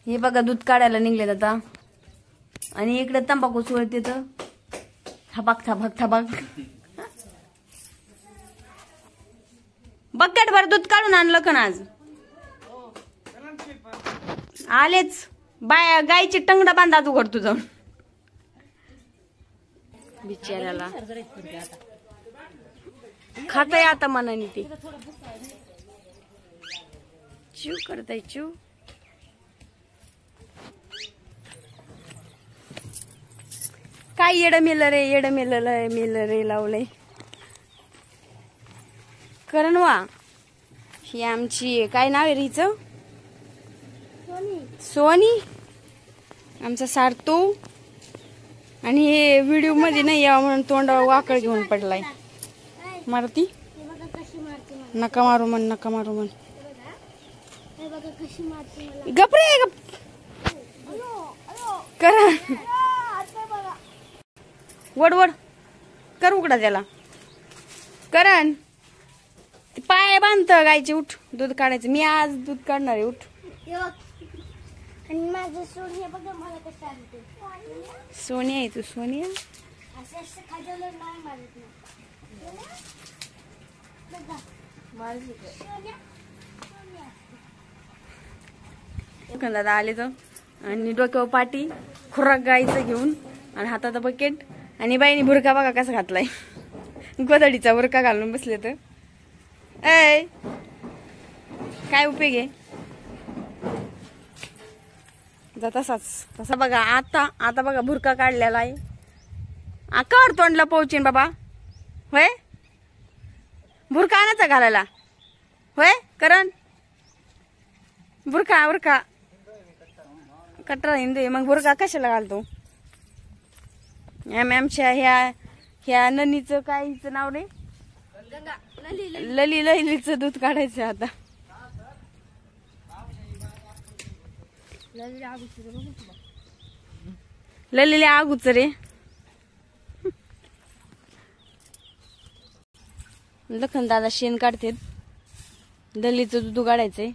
हे बघा दूध काढायला निघलेत आता आणि इकडे तंबाखू चोळते तर थबाक थबाक थबाक बकेट भर दूध काढून आणलं का आज आलेच बाय गायची टंगडा बांधा तू घर तुझं बिचाऱ्याला खाताय आता मनाने ते चिव करताय चिव काय येड मेल रे लावलंय करण वा ही आमची काय नाव आहे हिचं सोनी आमचा सारतो आणि हे व्हिडिओ मध्ये नाही यावं म्हणून तोंडावर वाकळ घेऊन पडलाय मारती नका मारू म्हण गप रे गप करा वड कर उघडा त्याला करण पाय बांधत गायचे उठ दूध काढायचं मी आज दूध काढणार आहे उठ सोनिया आहे तू सोनिया दादा आले तर आणि डोक्यावर पाटी खुराक गायचं घेऊन आणि हातात बकेट आणि बाईने बुरका बघा कसा घातलाय गोधडीचा बुरका घालून बसले तर ऐ काय उपयोग आहे तसा बघा आता बघा बुरका काढलेला आहे आकार तोंडला पोहोचेन बाबा होय बुरका आणायचा घालायला होय करण बुरका कटरा हिंदू मग बुरका कशाला घालतो आमच्या ह्या ननीचं काय हिचं नाव रे ललीचं दूध काढायचं आता ललीले आगूच रे लखन दादा शेण काढते दलीचं दूध काढायचंय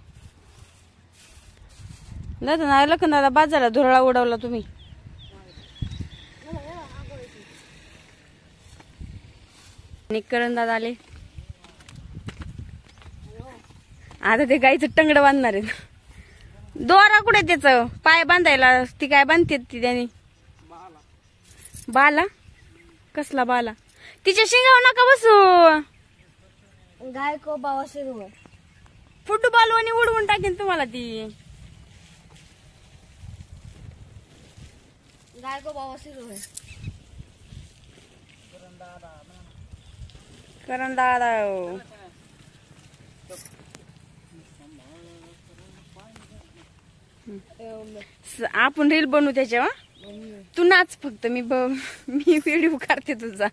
लखन दादा बाजाराला धुरळा उडवला तुम्ही करण दादा आले आता ते गाईचं टंगड बांधणार आहे दोरा कुठे त्याच पाय बांधायला ती काय बांधते ती त्याने बाला कसला बाला तिच्या शिंगावर नका बसू गाय को बाबा सुरू फुटबॉल आणि उडवून टाकेन तुम्हाला ती गाय को बाबा सुरू करण दादा आपण रील बनवू त्याच्या तू नाच फक्त मी व्हिडिओ करते तुझा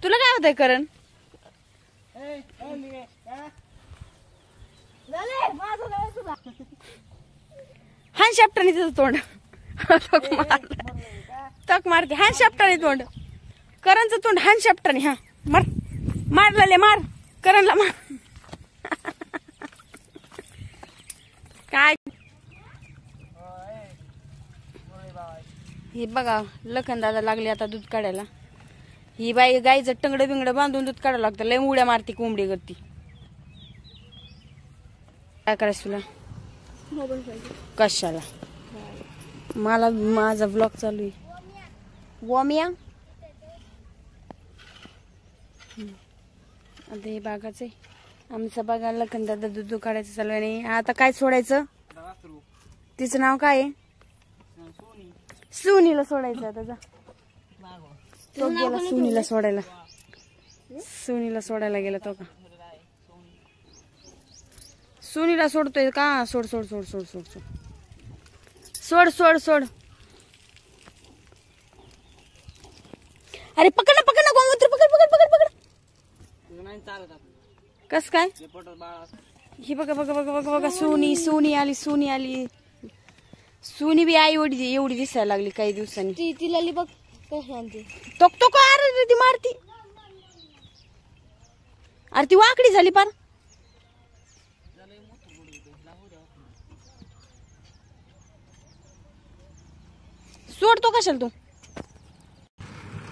तुला काय होतंय करण हा शापटाने तुझं तोंड तक मारते हा शापटाने तोंड करणचं तोंड हा शापटाने हा मारला मार करणला मार काय हे बघा लखन दादा लागले आता दूध काढायला ही बाई गाईचं टंगड बिंगड बांधून दूध काढायला लागतं लय उड्या मारती कोंबडी करती काय करायचं तुला कशाला मला माझा ब्लॉग चालू आहे वॉमिया आता हे बागाच आहे आमचा बागा लखन दादा दूध काढायचं चालू आहे आणि आता काय सोडायचं तिचं नाव काय आहे सुनीला सोडायचं आता जा तो गेला सुनीला सोडायला गेला तो का सुनीला सोडतोय का सोड सोड सोड सोड सोड सोड सोड सोड सोड अरे पकड ना गोमूत्र पकड पकड पकड पकड कस काय ही बघा बघा बघा बघा बघा सोनी आली सोनी बी आई एवढी दिसायला लागली काही दिवसांनी ती लाली बघ कशी आणते तो का अरे ती मारती अरे ती वाकडी झाली पार. सोडतो कशाला तू.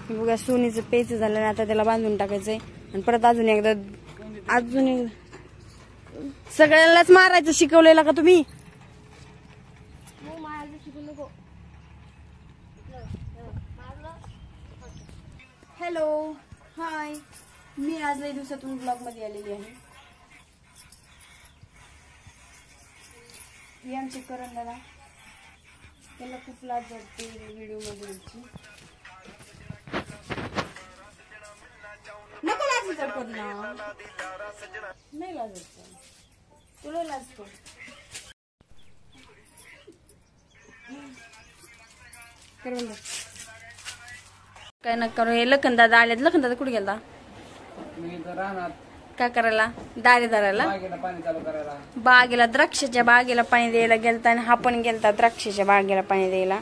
बघा सोनीचं पेच झालं ना, आता त्याला बांधून टाकायचंय आणि परत अजून एकदा सगळ्यालाच मारायचं शिकवलेलं का तुम्ही. हॅलो हाय, मी आज लई दिवसातून ब्लॉग मध्ये आलेली आहे. ही आमची करण दादा, त्याला खूप लाज वाटते व्हिडिओ मध्ये यायची. नको लाज करू ना, नाही लाजत तुला लाजतो. काय नका करू. हे लखन दादा आलेत. लखन दादा कुठे गेला. काय करायला. दारे धरायला बागेला, द्राक्षाच्या बागेला पाणी द्यायला गेलता. आणि हा पण गेलता द्राक्षाच्या बागेला पाणी द्यायला.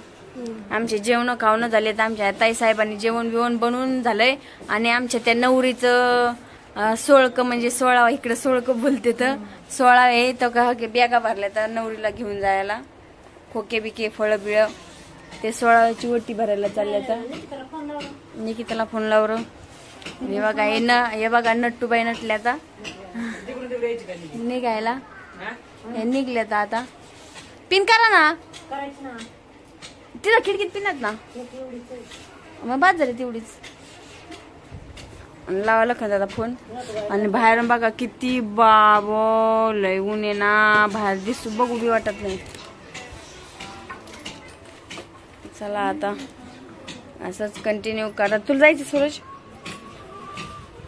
आमचे जेवण खावणं झालेत. आमच्या ताई साहेबांनी जेवण बिवण बनवून झालंय. आणि आमच्या त्या नवरीचं सोळक म्हणजे 16 इकडे सोळक बोलते तर 16 आहे तर का बॅगा भरल्या तर नवरीला घेऊन जायला. खोके बिके फळ बिळ ते 16ची ओटी भरायला चालल्या तर निकिताला फोन लावर. हे बघा हे बघा नट्टूबाई नटल्या आता निघायला. हे निघल्यात आता. पिन करा ना तिला खिडकीत पिनात ना, मग बाद झाली तेवढीच. लावा लखन दादा फोन. आणि बाहेरून बघा किती बाबो लय ऊन आहे ना, बाहेर दिसू बघू बी वाटत नाही. चला आता असंच कंटिन्यू करा. तुला जायचं सूरज,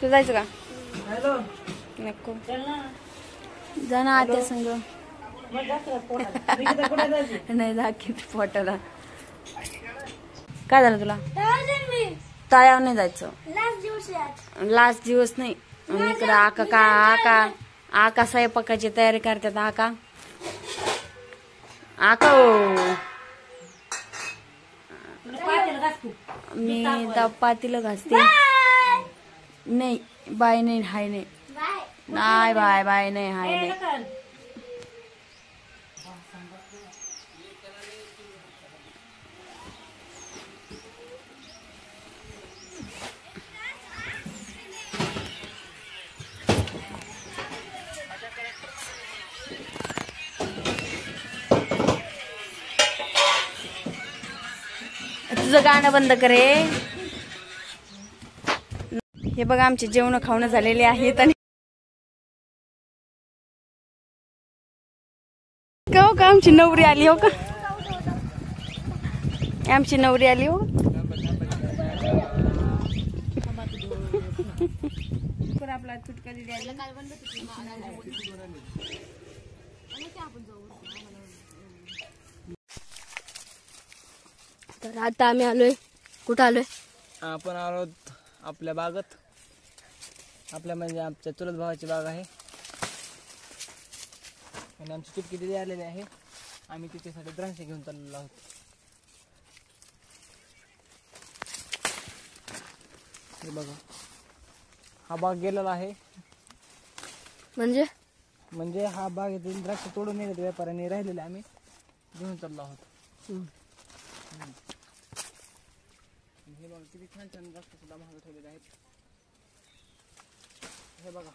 तू जायचं का. नको जा ना आत्या संग. नाही दाखवत पोटाला. काय झालं तुला. तळ्यावर नाही जायचं. लास्ट दिवस नाही. आणि इकडं आका स्वयंपाकाची तयारी करतात. आका मी पातीला घासते. नाही बाय नाही हाय नाही. नाही बाय बाय नाही हाय नाही. तुझं गाणं बंद करे. हे बघा आमचे जेवण खावणं झालेले आहेत. आणि हो का आमची नवरी आली. हो का आमची नवरी आली. हो आपला तुटका तर आता आम्ही आलोय. कुठं आलोय. आपण आलो आपल्या बागत. आपल्या म्हणजे आमच्या चुलत भावाची बाग आहे. आणि आमची चुटकी दिदी आलेली आहे. आम्ही तिच्यासाठी द्राक्ष घेऊन चाललेलो आहोत. हे बघा हा बाग गेलेला आहे. म्हणजे हा बागेतील द्राक्ष तोडून नेले व्यापाऱ्यांनी, राहिलेले आम्ही घेऊन चाललो आहोत. हे बघा किती छान छान द्राक्ष सुद्धा महाग ठेवलेले आहेत. हे बघा